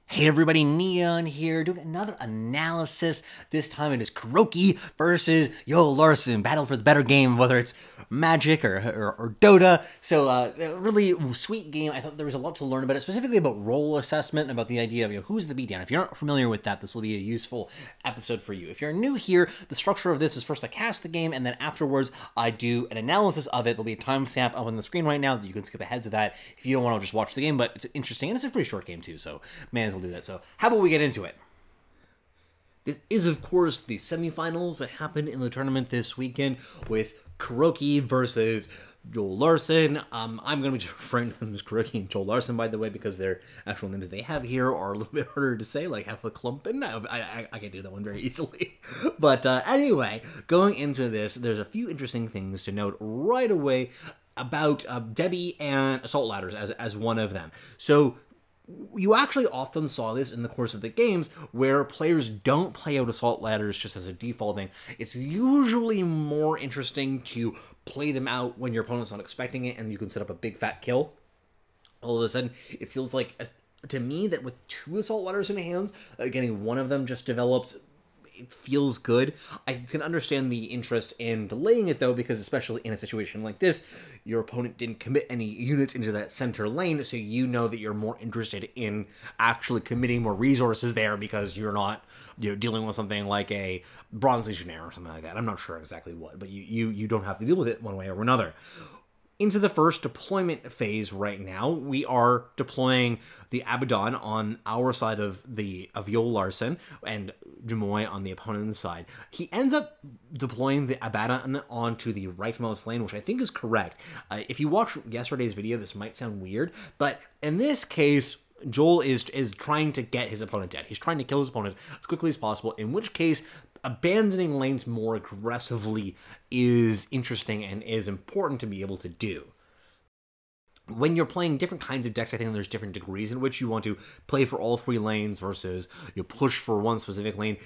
Hey everybody, Neon here, doing another analysis. This time it is KuroKy versus Larson, battle for the better game, whether it's Magic or Dota. So a really sweet game. I thought there was a lot to learn about it, specifically about role assessment, about the idea of who's the beatdown. If you're not familiar with that, this will be a useful episode for you. If you're new here, the structure of this is first I cast the game, and then afterwards I do an analysis of it. There'll be a timestamp up on the screen right now that you can skip ahead to that if you don't want to just watch the game, but it's interesting, and it's a pretty short game too, so may as well do that. So how about we get into it? This is, of course, the semifinals that happened in the tournament this weekend with KuroKy versus Larson. I'm going to be referring to them as KuroKy and Larson, by the way, because their actual names they have here are a little bit harder to say, like half a clump, and I can do that one very easily. But anyway, going into this, there's a few interesting things to note right away about Debbie and Assault Ladders as one of them. So you actually often saw this in the course of the games where players don't play out Assault Ladders just as a default thing. It's usually more interesting to play them out when your opponent's not expecting it and you can set up a big fat kill. All of a sudden, it feels like, to me, that with two Assault Ladders in hands, getting one of them just develops. It feels good. I can understand the interest in delaying it, though, because especially in a situation like this, your opponent didn't commit any units into that center lane, so you know that you're more interested in actually committing more resources there because you're not, dealing with something like a Bronze Legionnaire or something like that. I'm not sure exactly what, but you don't have to deal with it one way or another. Into the first deployment phase right now, we are deploying the Abaddon on our side of Larson and Jamoy on the opponent's side. He ends up deploying the Abaddon onto the rightmost lane, which I think is correct. If you watch yesterday's video, this might sound weird, but in this case, Joel is trying to get his opponent dead. He's trying to kill his opponent as quickly as possible, in which case abandoning lanes more aggressively is interesting and is important to be able to do. When you're playing different kinds of decks, I think there's different degrees in which you want to play for all three lanes versus you push for one specific lane.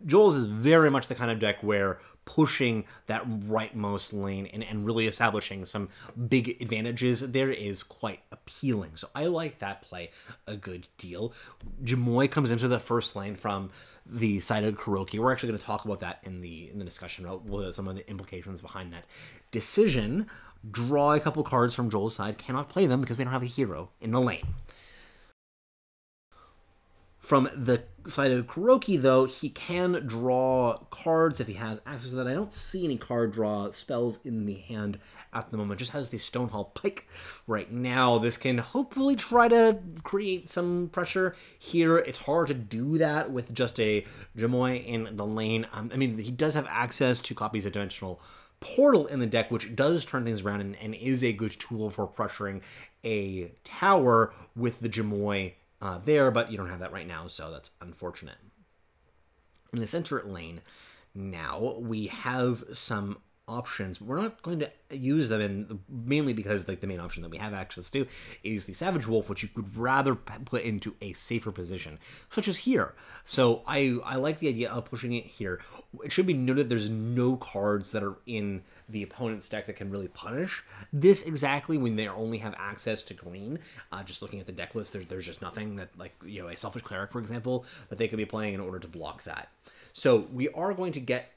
Joel's is very much the kind of deck where pushing that rightmost lane and really establishing some big advantages there is quite appealing. So I like that play a good deal. Jamoy comes into the first lane from the side of KuroKy. We're actually going to talk about that in the discussion about some of the implications behind that decision. Draw a couple cards from Joel's side. Cannot play them because we don't have a hero in the lane. From the side of KuroKy, though, he can draw cards if he has access to that. I don't see any card draw spells in the hand at the moment. Just has the Stonehall Pike right now. This can hopefully try to create some pressure here. It's hard to do that with just a Jamoy in the lane. I mean, he does have access to copies of Dimensional Portal in the deck, which does turn things around and is a good tool for pressuring a tower with the Jamoy there, but you don't have that right now, so that's unfortunate. In the center lane, now we have some options. We're not going to use them, mainly because the main option that we have access to is the Savage Wolf, which you could rather put into a safer position, such as here. So I like the idea of pushing it here. It should be noted there's no cards that are in the opponent's deck that can really punish this exactly when they only have access to green. Just looking at the deck list, there's just nothing that, a Selfish Cleric, for example, that they could be playing in order to block that. So we are going to get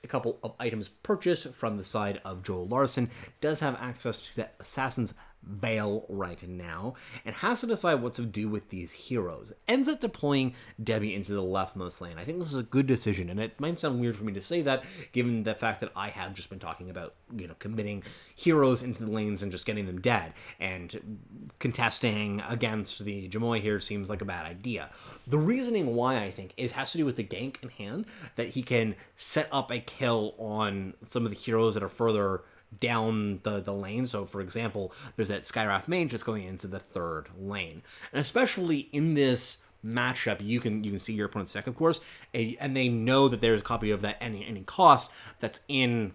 a couple of items purchased from the side of Joel Larson. Does have access to that Assassin's Veil right now, and has to decide what to do with these heroes. Ends up deploying Debbie into the leftmost lane. I think this is a good decision, and it might sound weird for me to say that, given the fact that I have just been talking about, committing heroes into the lanes and just getting them dead, and contesting against the Jamoy here seems like a bad idea. The reasoning why, I think, has to do with the gank in hand, that he can set up a kill on some of the heroes that are further down the lane. So, for example, there's that Skywrath Mage just going into the third lane. And especially in this matchup, you can see your opponent's deck, of course, and they know that there's a copy of that any cost that's in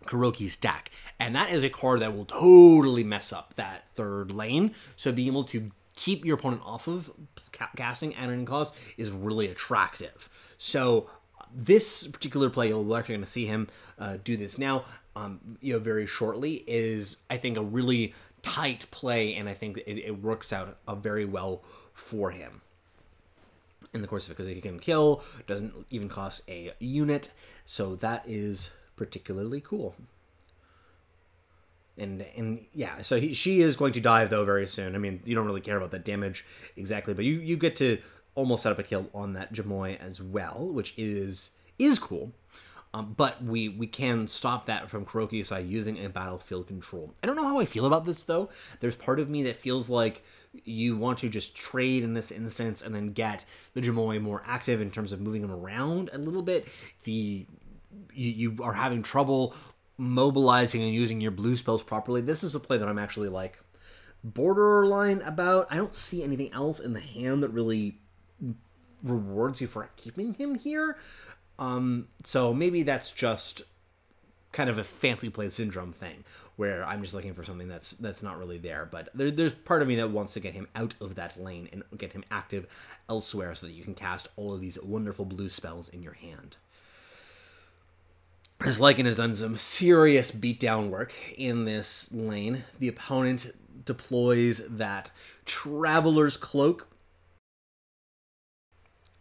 KuroKy's deck. And that is a card that will totally mess up that third lane. So being able to keep your opponent off of casting at any cost is really attractive. So this particular play, we're actually going to see him do this now, very shortly, is, I think, a really tight play, and I think it works out very well for him. in the course of it, because he can kill, doesn't even cost a unit, so that is particularly cool. And yeah, so she is going to die, though, very soon. I mean, you don't really care about that damage exactly, but you get to almost set up a kill on that Jamoy as well, which is cool. But we can stop that from KuroKy's side using a battlefield control. I don't know how I feel about this, though. There's part of me that feels like you want to just trade in this instance and then get the Jamoy more active in terms of moving him around a little bit. You are having trouble mobilizing and using your blue spells properly. This is a play that I'm actually like borderline about. I don't see anything else in the hand that really rewards you for keeping him here. So maybe that's just kind of a fancy play syndrome thing where I'm just looking for something that's not really there. But there's part of me that wants to get him out of that lane and get him active elsewhere so that you can cast all of these wonderful blue spells in your hand. As Lycan has done some serious beatdown work in this lane. The opponent deploys that Traveler's Cloak.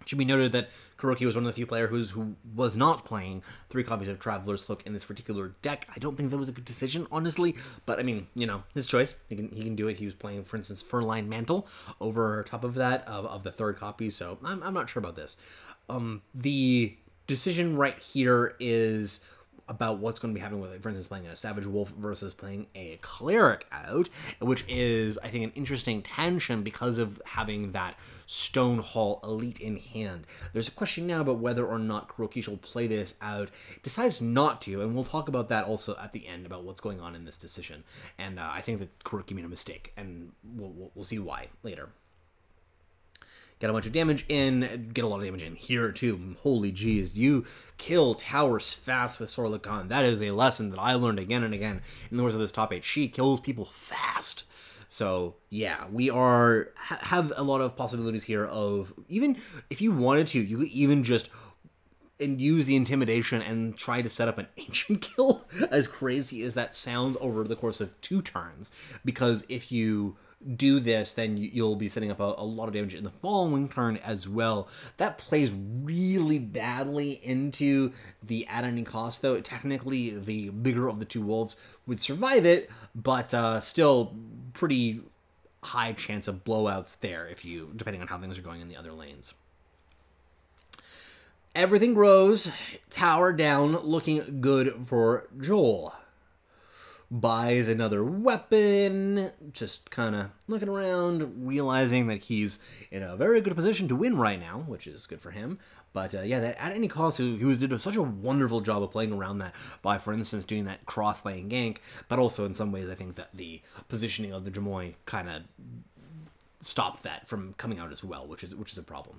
It should be noted that KuroKy was one of the few players who was not playing 3 copies of Traveler's Cloak in this particular deck. I don't think that was a good decision, honestly, but I mean, you know, his choice. He can do it. He was playing, for instance, Furline Mantle over top of that, of the 3rd copy, so I'm not sure about this. The decision right here is about what's going to be happening with, for instance, playing a Savage Wolf versus playing a Cleric out, which is, I think, an interesting tension because of having that Stone Hall Elite in hand. There's a question now about whether or not KuroKy shall play this out. Decides not to, and we'll talk about that also at the end about what's going on in this decision. And I think that KuroKy made a mistake, and we'll see why later. Get a bunch of damage in, get a lot of damage in here too. Holy jeez, you kill towers fast with Sorlakan. That is a lesson that I learned again and again in the course of this top 8. She kills people fast. So yeah, we have a lot of possibilities here of, even if you wanted to, you could even just use the intimidation and try to set up an ancient kill, as crazy as that sounds, over the course of 2 turns. Because if you do this, then you'll be setting up a lot of damage in the following turn as well. That plays really badly into the at any cost, though. Technically, the bigger of the 2 wolves would survive it, but still pretty high chance of blowouts there, depending on how things are going in the other lanes. Everything grows, tower down, looking good for Joel. Buys another weapon, just kind of looking around, realizing that he's in a very good position to win right now, which is good for him. But yeah, that at any cost, he did such a wonderful job of playing around that by, for instance, doing that cross-lane gank, but also in some ways I think that the positioning of the Jamoy kind of stopped that from coming out as well, which is a problem.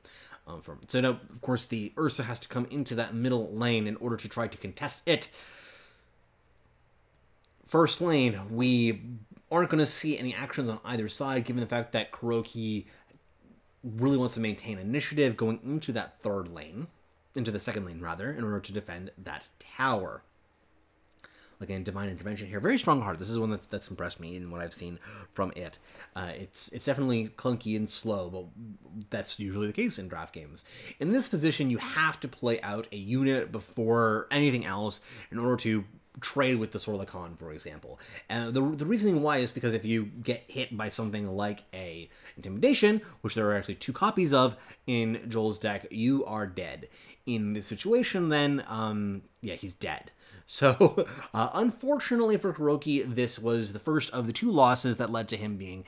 So now, of course, the Ursa has to come into that middle lane in order to try to contest it. First lane, we aren't going to see any actions on either side, given the fact that KuroKy really wants to maintain initiative going into that 3rd lane, into the 2nd lane rather, in order to defend that tower. Again, Divine Intervention here. Very strong card. This is one that's impressed me in what I've seen from it. It's definitely clunky and slow, but that's usually the case in draft games. In this position, you have to play out a unit before anything else in order to trade with the Sorlakan, for example. And the reasoning why is because if you get hit by something like a Intimidation, which there are actually 2 copies of in Joel's deck, you are dead. In this situation, then, yeah, he's dead. So, unfortunately for KuroKy, this was the first of the 2 losses that led to him being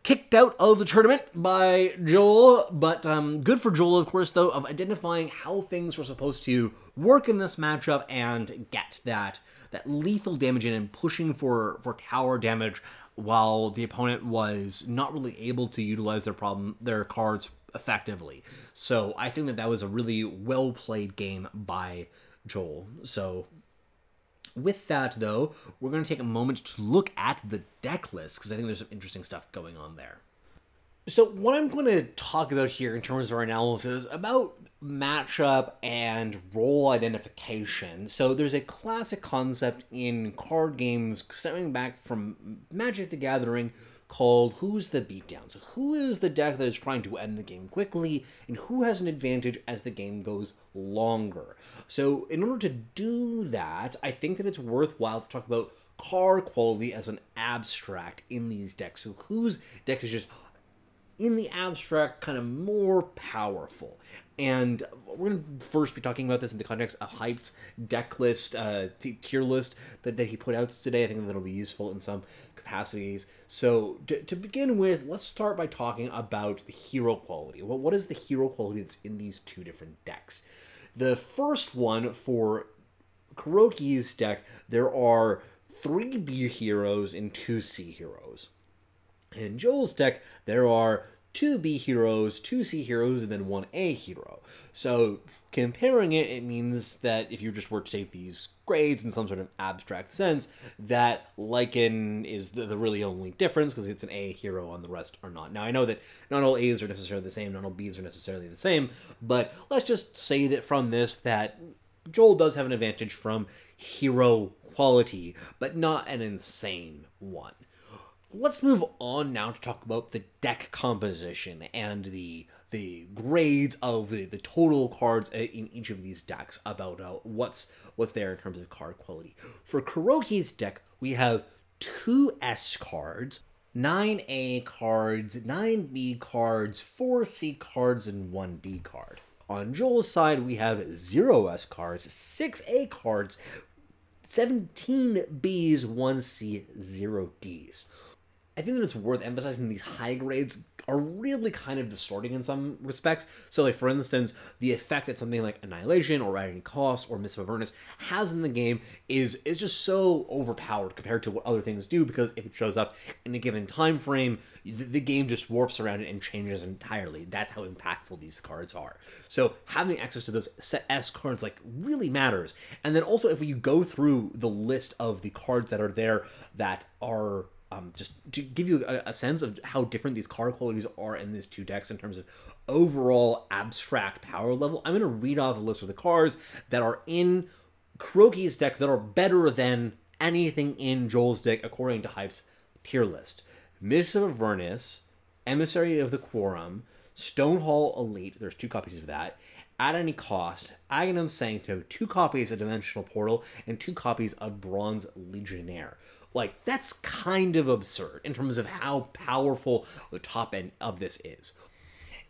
kicked out of the tournament by Joel, but good for Joel, of course, though, of identifying how things were supposed to work in this matchup and get that lethal damage in and pushing for tower damage while the opponent was not really able to utilize their cards effectively. So I think that was a really well-played game by Joel. So with that, though, we're going to take a moment to look at the deck list, because I think there's some interesting stuff going on there. So what I'm going to talk about here in terms of our analysis about matchup and role identification. So there's a classic concept in card games stemming back from Magic the Gathering called who's the beatdown. So who is the deck that is trying to end the game quickly and who has an advantage as the game goes longer. So in order to do that, I think that it's worthwhile to talk about card quality as an abstract in these decks. So whose deck is just in the abstract kind of more powerful. And we're going to first be talking about this in the context of Hype's deck list, tier list that he put out today. I think that'll be useful in some capacities. So to begin with, let's start by talking about the hero quality. Well, what is the hero quality that's in these two different decks? The first one for KuroKy's deck, there are 3 B heroes and 2 C heroes. In Joel's deck, there are 2 B heroes, 2 C heroes, and then 1 A hero. So comparing it, it means that if you just were to take these grades in some sort of abstract sense, that Lycan is the really only difference because it's an A hero and the rest are not. Now, I know that not all A's are necessarily the same, not all B's are necessarily the same, but let's just say that from this that Joel does have an advantage from hero quality, but not an insane one. Let's move on now to talk about the deck composition and the grades of the total cards in each of these decks, about what's there in terms of card quality. For KuroKy's deck, we have 2 S cards, 9 A cards, 9 B cards, 4 C cards, and 1 D card. On Joel's side, we have 0 S cards, 6 A cards, 17 Bs, 1 C, 0 Ds. I think that it's worth emphasizing these high grades are really kind of distorting in some respects. So, like, for instance, the effect that something like Annihilation or Adding Cost or Mists of Avernus has in the game is just so overpowered compared to what other things do, because if it shows up in a given time frame, the game just warps around it and changes entirely. That's how impactful these cards are. So having access to those set S cards, like, really matters. And then also, if you go through the list of the cards that are there that are just to give you a sense of how different these card qualities are in these two decks in terms of overall abstract power level, I'm going to read off a list of the cards that are in KuroKy's deck that are better than anything in Joel's deck according to Hype's tier list. Mists of Avernus, Emissary of the Quorum, Stonehall Elite, there's 2 copies of that, At Any Cost, Aghanim Sanctum, 2 copies of Dimensional Portal, and 2 copies of Bronze Legionnaire. Like, that's kind of absurd in terms of how powerful the top end of this is.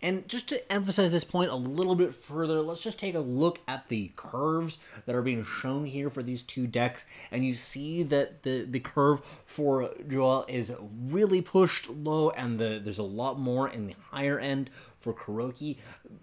And just to emphasize this point a little bit further, let's just take a look at the curves that are being shown here for these 2 decks. And you see that the curve for Joel is really pushed low, and there's a lot more in the higher end for KuroKy.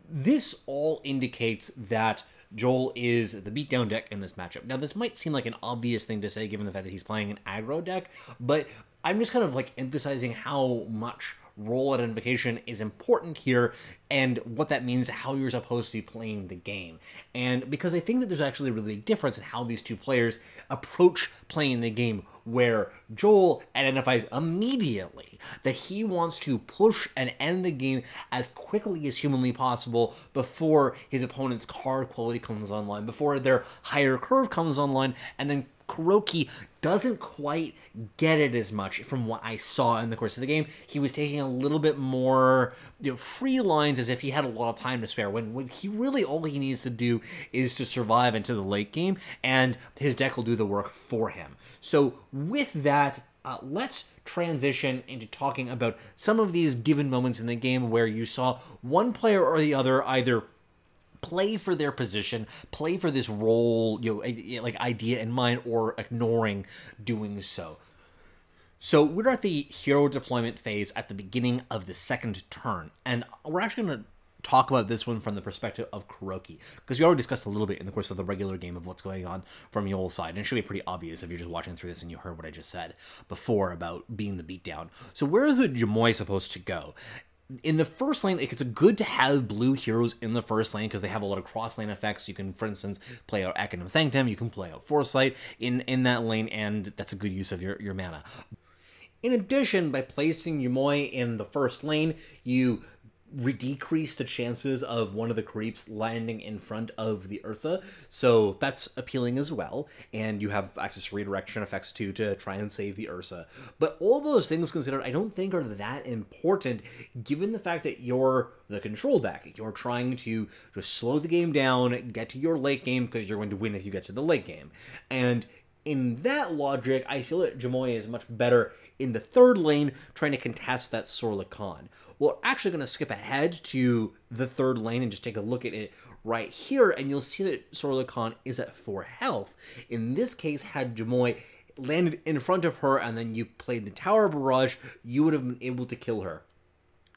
This all indicates that Joel is the beatdown deck in this matchup. Now, this might seem like an obvious thing to say given the fact that he's playing an aggro deck, but I'm just kind of like emphasizing how much role identification is important here and what that means, how you're supposed to be playing the game. And because I think that there's actually a really big difference in how these 2 players approach playing the game, where Joel identifies immediately that he wants to push and end the game as quickly as humanly possible before his opponent's card quality comes online, before their higher curve comes online, and then KuroKy doesn't quite get it as much from what I saw in the course of the game. He was taking a little bit more, free lines as if he had a lot of time to spare, when he really, all he needs to do is to survive into the late game, and his deck will do the work for him. So with that, let's transition into talking about some of these given moments in the game where you saw one player or the other either play for their position, play for this role, like idea in mind, or ignoring doing so. So we're at the hero deployment phase at the beginning of the 2nd turn, and we're actually going to talk about this one from the perspective of KuroKy, because we already discussed a little bit in the course of the regular game of what's going on from Yoel's side, and it should be pretty obvious if you're just watching through this and you heard what I just said before about being the beatdown. So where is the Jamoy supposed to go? In the first lane, it's good to have blue heroes in the first lane because they have a lot of cross-lane effects. You can, for instance, play out Aghanim Sanctum, you can play out Foresight in that lane, and that's a good use of your mana. In addition, by placing Yumoi in the first lane, you decrease the chances of one of the creeps landing in front of the Ursa, so that's appealing as well, and you have access to redirection effects too to try and save the Ursa. But all those things considered, I don't think are that important, given the fact that you're the control deck. You're trying to just slow the game down, get to your late game, because you're going to win if you get to the late game. And in that logic, I feel that Yumoi is much better in the third lane, trying to contest that Sorla-Khan. We're actually going to skip ahead to the third lane and just take a look at it right here, and you'll see that Sorla-Khan is at 4 health. In this case, had Yumoi landed in front of her and then you played the Tower Barrage, you would have been able to kill her.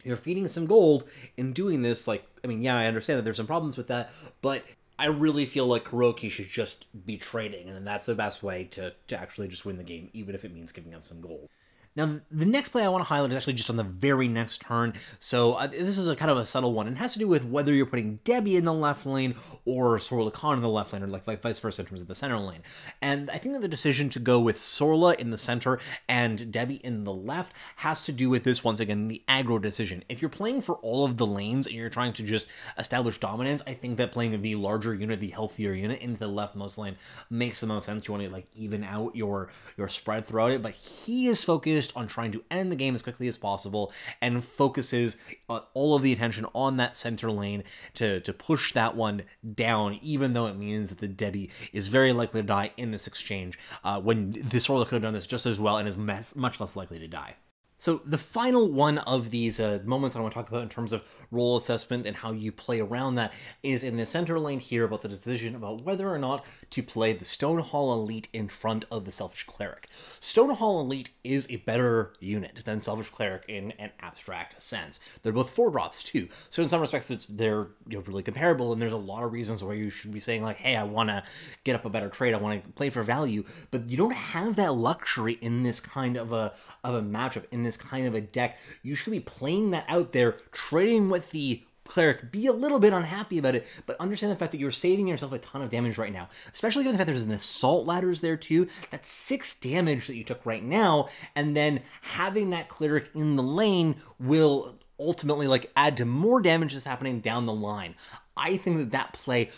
You're feeding some gold in doing this, like, I mean, yeah, I understand that there's some problems with that, but I really feel like KuroKy should just be trading, and that's the best way to actually just win the game, even if it means giving up some gold. Now, the next play I want to highlight is actually just on the very next turn, so this is a kind of a subtle one. It has to do with whether you're putting Debbie in the left lane or Sorla-Khan in the left lane, or like vice versa in terms of the center lane. And I think that the decision to go with Sorla in the center and Debbie in the left has to do with this, once again, the aggro decision. If you're playing for all of the lanes and you're trying to just establish dominance, I think that playing the larger unit, the healthier unit, into the leftmost lane makes the most sense. You want to like even out your spread throughout it, but he is focused on trying to end the game as quickly as possible and focuses all of the attention on that center lane to push that one down, even though it means that the Debbie is very likely to die in this exchange, when the Sorla could have done this just as well and is much less likely to die. So the final one of these moments I want to talk about in terms of role assessment and how you play around that is in the center lane here, about the decision about whether or not to play the Stonehall Elite in front of the Selfish Cleric. Stonehall Elite is a better unit than Selfish Cleric in an abstract sense. They're both 4-drops too, so in some respects they're really comparable, and there's a lot of reasons why you should be saying like, hey, I want to get up a better trade, I want to play for value, but you don't have that luxury in this kind of a matchup, in this kind of a deck. You should be playing that out there, trading with the Cleric, be a little bit unhappy about it, but understand the fact that you're saving yourself a ton of damage right now, especially given the fact there's an Assault Ladders there too. That's 6 damage that you took right now, and then having that Cleric in the lane will ultimately like add to more damage that's happening down the line. I think that play,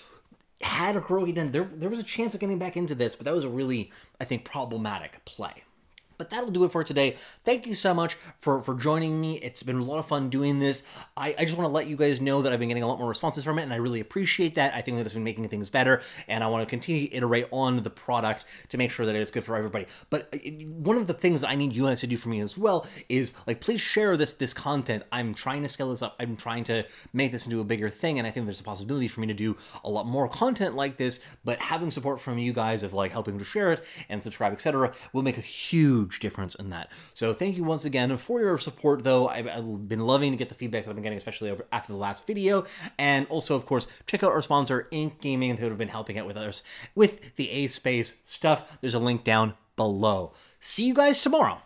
had KuroKy done, there was a chance of getting back into this, but that was a really, I think, problematic play. But that'll do it for today. Thank you so much for joining me. It's been a lot of fun doing this. I just want to let you guys know that I've been getting a lot more responses from it, and I really appreciate that. I think that it's been making things better, and I want to continue to iterate on the product to make sure that it's good for everybody. But one of the things that I need you guys to do for me as well is, like, please share this content. I'm trying to scale this up. I'm trying to make this into a bigger thing, and I think there's a possibility for me to do a lot more content like this, but having support from you guys of, like, helping to share it and subscribe, etc., will make a huge difference in that. So thank you once again for your support, though. I've been loving to get the feedback that I've been getting, especially after the last video. And also, of course, check out our sponsor, Ink Gaming, who have been helping out with us with the A-Space stuff. There's a link down below. See you guys tomorrow.